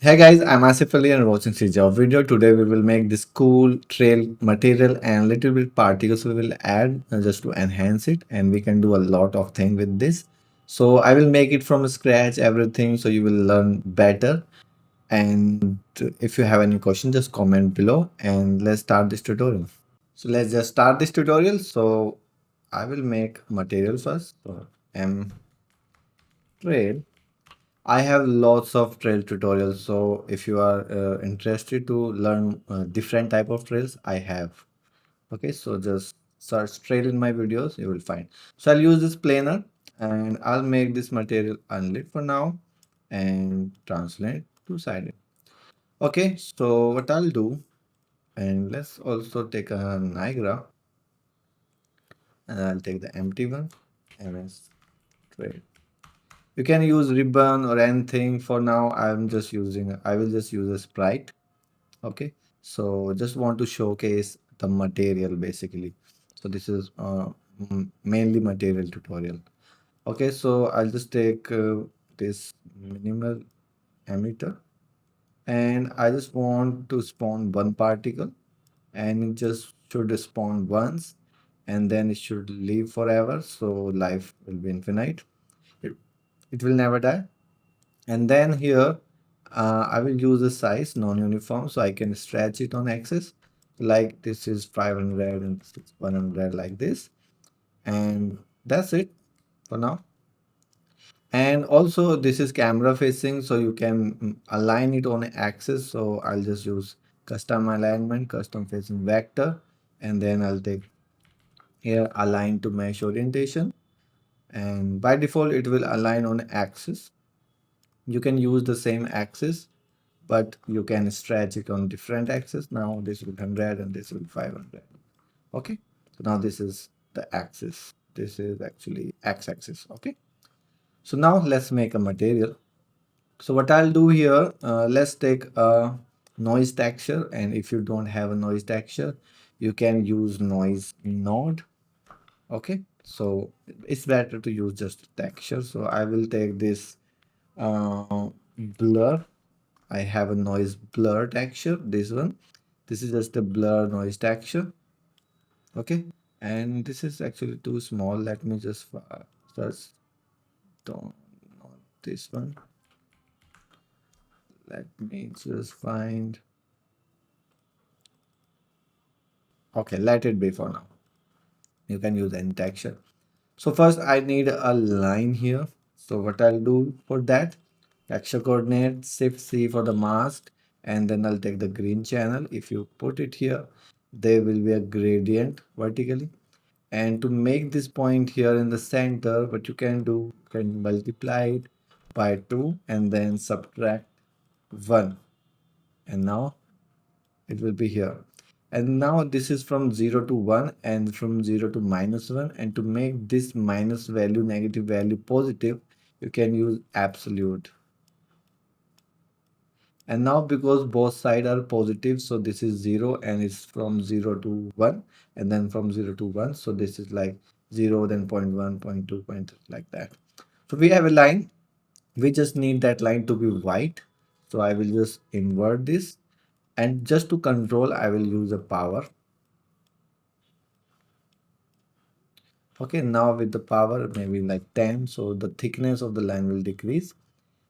Hey guys, I'm Ashif Ali and watching CGHOW video. Today we will make this cool trail material and little bit particles we will add just to enhance it, and we can do a lot of things with this. So I will make it from scratch everything so you will learn better. And if you have any question, just comment below and let's start this tutorial. So let's just start this tutorial. So I will make material first. So M trail. I have lots of trail tutorials, so if you are interested to learn different type of trails, I have. Okay, so just search trail in my videos, you will find. So I'll use this planer and I'll make this material unlit for now and translate to siding. Okay, so what I'll do, and let's also take a Niagara and I'll take the empty one and let's trail. You can use ribbon or anything. For now I will just use a Sprite. Okay, so just want to showcase the material basically. So this is mainly material tutorial. Okay, so I'll just take this minimal emitter and I just want to spawn one particle, and it just should spawn once and then it should live forever, so life will be infinite. It will never die. And then here I will use a size non-uniform so I can stretch it on axis, like this is 500 and this is 100 like this, and that's it for now. And also this is camera facing, so you can align it on an axis. So I'll just use custom alignment, custom facing vector, and then I'll take here align to mesh orientation, and by default it will align on axis. You can use the same axis, but you can stretch it on different axes. Now this will 100 and this will 500. Okay, so now this is the axis. This is actually x-axis. Okay, so now let's make a material. So what I'll do here, let's take a noise texture, and if you don't have a noise texture, you can use noise node. Okay, so it's better to use just texture. So I will take this blur. I have a noise blur texture, this one. This is just a blur noise texture. Okay, and this is actually too small. Let me just search down on this one. Let me just find. Okay, let it be for now. You can use any texture. So first I need a line here. So what I'll do for that, texture coordinate, shift C for the mask, and then I'll take the green channel. If you put it here, there will be a gradient vertically. And to make this point here in the center, what you can do, you can multiply it by 2 and then subtract 1. And now it will be here. And now this is from 0 to 1 and from 0 to -1. And to make this minus value, negative value positive, you can use absolute. And now because both sides are positive, so this is 0 and it's from 0 to 1 and then from 0 to 1. So this is like 0, then 0.1, 0.2, 0.3, like that. So we have a line. We just need that line to be white. So I will just invert this, and just to control, I will use a power. Okay, now with the power maybe like 10, so the thickness of the line will decrease.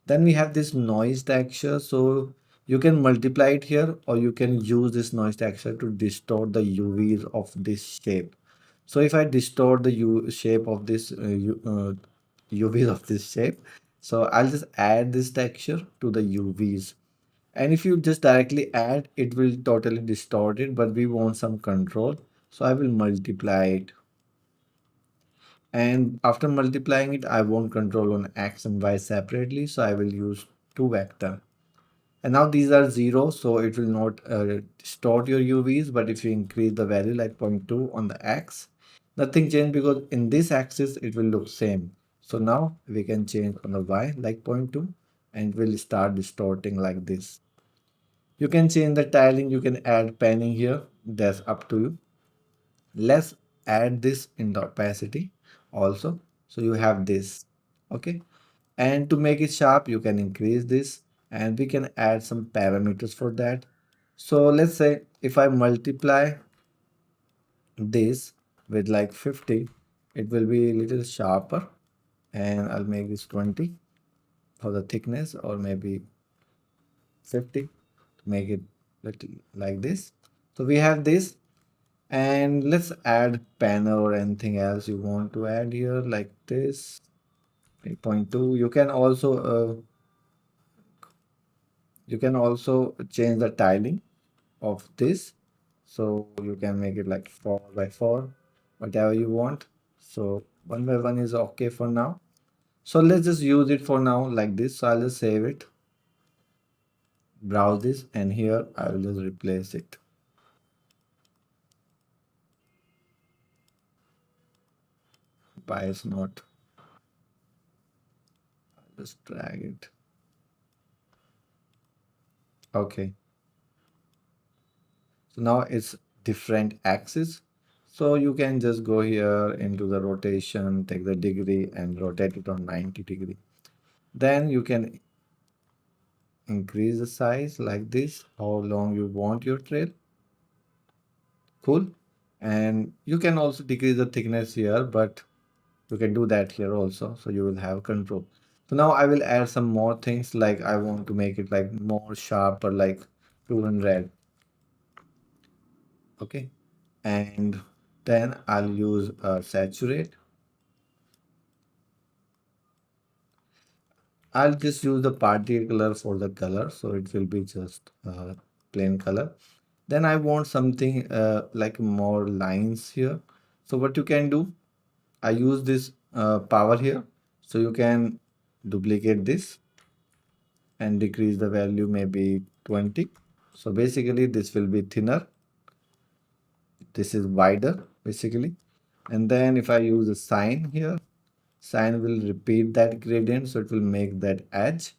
Then we have this noise texture, so you can multiply it here or you can use this noise texture to distort the UVs of this shape. So if I distort the shape of this UVs of this shape, so I'll just add this texture to the UVs. And if you just directly add, it will totally distort it, but we want some control. So I will multiply it. And after multiplying it, I won't control on X and Y separately. So I will use two vector. And now these are 0, so it will not distort your UVs. But if you increase the value like 0.2 on the X, nothing changed because in this axis, it will look same. So now we can change on the Y like 0.2 and it will start distorting like this. You can change the tiling, you can add panning here. That's up to you. Let's add this in the opacity also. So you have this. Okay. And to make it sharp, you can increase this. and we can add some parameters for that. So let's say if I multiply this with like 50, it will be a little sharper, and I'll make this 20 for the thickness, or maybe 50 to make it little like this. So we have this, and let's add panel or anything else you want to add here, like this 8.2. You can also change the tiling of this, so you can make it like 4 by 4, whatever you want. So 1 by 1 is okay for now. So let's just use it for now like this. So I'll just save it, browse this, and here I will just replace it. Why it's not? I'll just drag it. Okay. So now it's different axis. So you can just go here into the rotation, take the degree and rotate it on 90 degree. Then you can increase the size like this, how long you want your trail. Cool. And you can also decrease the thickness here, but you can do that here also, so you will have control. So now I will add some more things, like I want to make it like more sharper, like 200. Okay. And then I'll use saturate. I'll just use the particular for the color, so it will be just plain color. Then I want something like more lines here. So what you can do, I use this power here, so you can duplicate this and decrease the value maybe 20. So basically this will be thinner, this is wider basically. And then if I use a sign here, sign will repeat that gradient, so it will make that edge.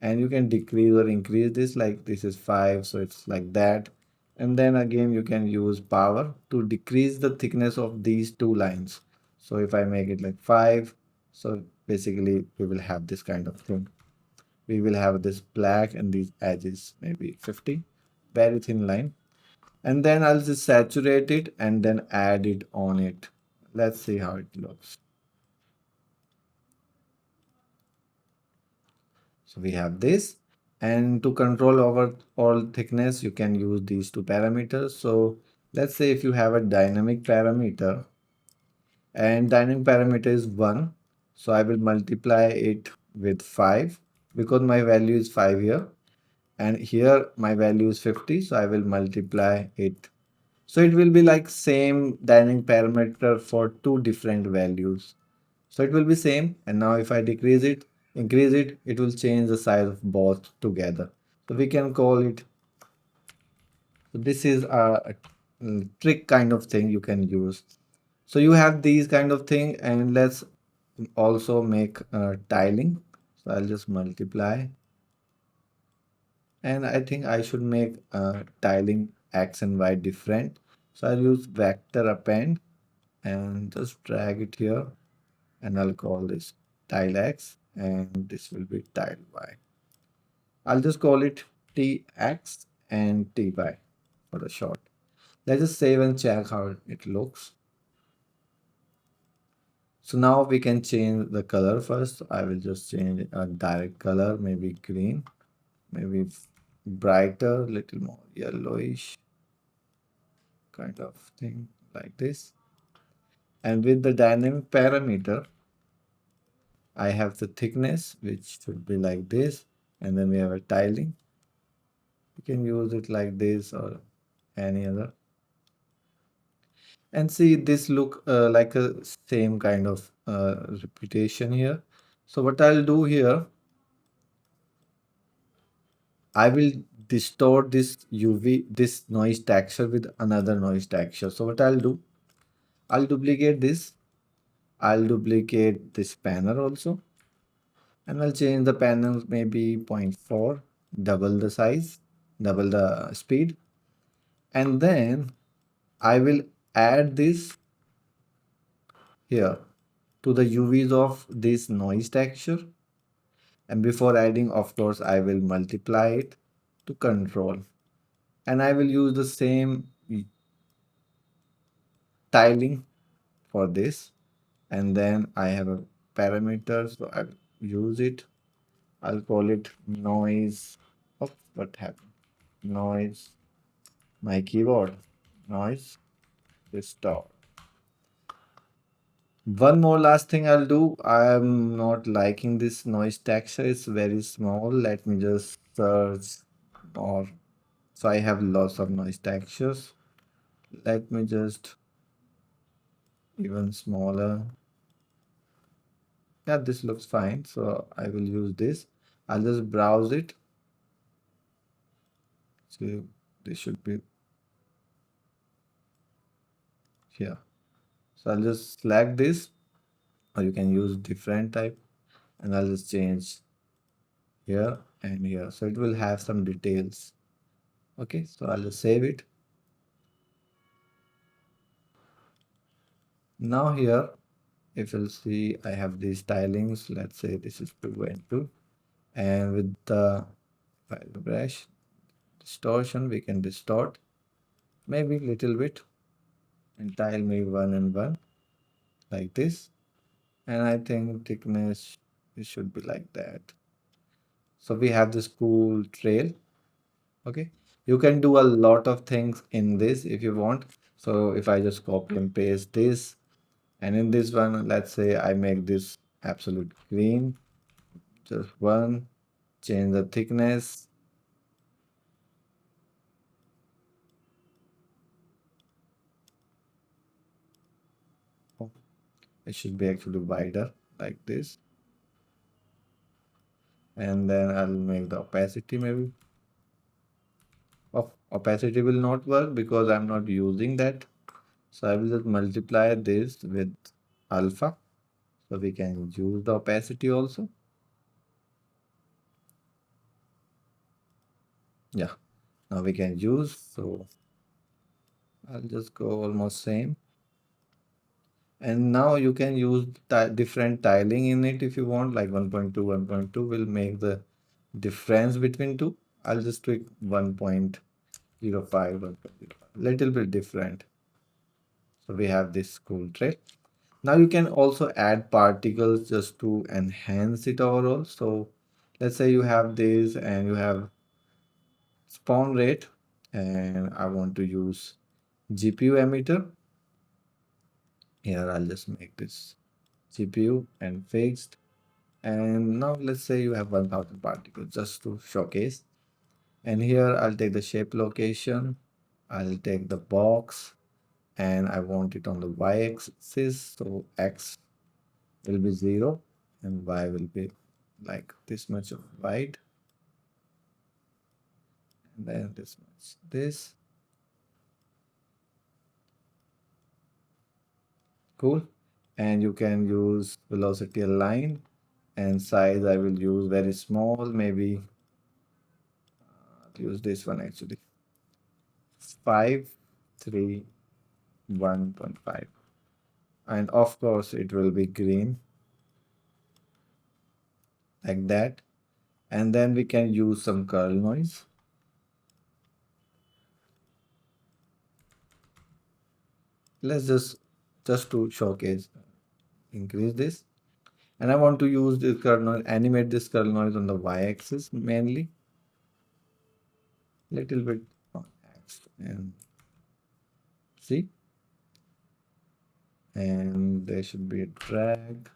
And you can decrease or increase this, like this is 5, so it's like that. And then again you can use power to decrease the thickness of these two lines. So if I make it like 5, so basically we will have this kind of thing. We will have this black and these edges maybe 50, very thin line. And then I'll just saturate it and then add it on it. Let's see how it looks. So we have this, and to control over all thickness, you can use these two parameters. So let's say if you have a dynamic parameter, and dynamic parameter is 1, so I will multiply it with 5 because my value is 5 here, and here my value is 50, so I will multiply it. So it will be like same dynamic parameter for two different values. So it will be same, and now if I decrease it, increase it, it will change the size of both together. So we can call it, so this is a trick kind of thing you can use. So you have these kind of thing, and let's also make tiling. So I'll just multiply, and I think I should make tiling X and Y different. So I'll use vector append and just drag it here, and I'll call this tile X, and this will be tile Y. I'll just call it TX and TY for the short. Let's just save and check how it looks. So now we can change the color first. I will just change a direct color, maybe green, maybe brighter, little more yellowish kind of thing like this. And with the dynamic parameter, I have the thickness, which should be like this. And then we have a tiling. You can use it like this or any other. And see, this look like a same kind of repetition here. So what I'll do here, I will distort this UV, this noise texture with another noise texture. So what I'll do, I'll duplicate this. I'll duplicate this panel also. And I'll change the panel maybe 0.4, double the size, double the speed. And then I will add this here to the UVs of this noise texture. And before adding, of course, I will multiply it to control. And I will use the same tiling for this. And then I have a parameter, so I'll use it. I'll call it noise. Oh, what happened? Noise, my keyboard, noise, restore. One more last thing I'll do. I'm not liking this noise texture. It's very small. Let me just search more. So I have lots of noise textures. Let me just even smaller. Yeah, this looks fine. So I will use this. I'll just browse it. So this should be here. So I'll just select this, or you can use different type, and I'll just change here and here. So it will have some details. Okay, so I'll just save it. Now here, if you'll see, I have these stylings. Let's say this is 2 and 2. And with the file brush distortion, we can distort maybe little bit and tile maybe 1 and 1 like this. And I think thickness, it should be like that. So we have this cool trail. Okay, you can do a lot of things in this if you want. So if I just copy and paste this, and in this one, let's say I make this absolute green, just one, change the thickness. Oh, it should be actually wider like this. And then I'll make the opacity maybe. Opacity will not work because I'm not using that. So I will just multiply this with alpha. So we can use the opacity also. Yeah, now we can use. So I'll just go almost same. And now you can use different tiling in it if you want, like 1.2, 1.2 will make the difference between two. I'll just tweak 1.05, 1.05, little bit different. So we have this cool trait. Now you can also add particles just to enhance it overall. So let's say you have this and you have spawn rate, and I want to use GPU emitter. Here I'll just make this GPU and fixed. And now let's say you have 1000 particles just to showcase. And here I'll take the shape location. I'll take the box and I want it on the y-axis. So x will be 0 and y will be like this much of wide. And then this much this. Cool. And you can use velocity align, and size I will use very small, maybe use this one actually. 5, 3, 1.5. And of course it will be green like that. And then we can use some curl noise. Let's just to showcase, increase this. And I want to use this curl noise, animate this curl noise on the y-axis mainly. Little bit on x, and see. And there should be a drag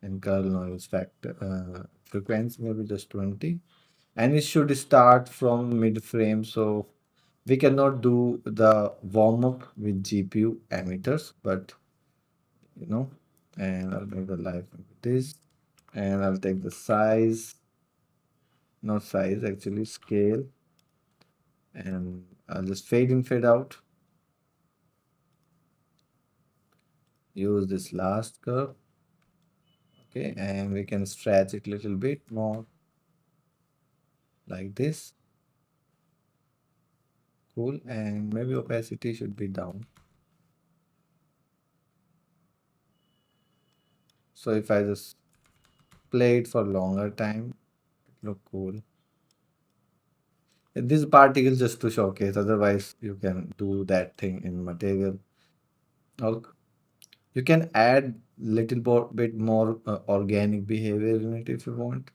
and curl noise factor frequency maybe just 20. And it should start from mid frame, so we cannot do the warm-up with GPU emitters, but you know. And I'll make the live with this, and I'll take the size, not size, actually scale, and I'll just fade in, fade out. Use this last curve. Okay, and we can stretch it a little bit more like this. Cool. And maybe opacity should be down. So if I just play it for longer time, it look cool. This particle just to showcase, otherwise you can do that thing in material. Or you can add little bit more organic behavior in it if you want.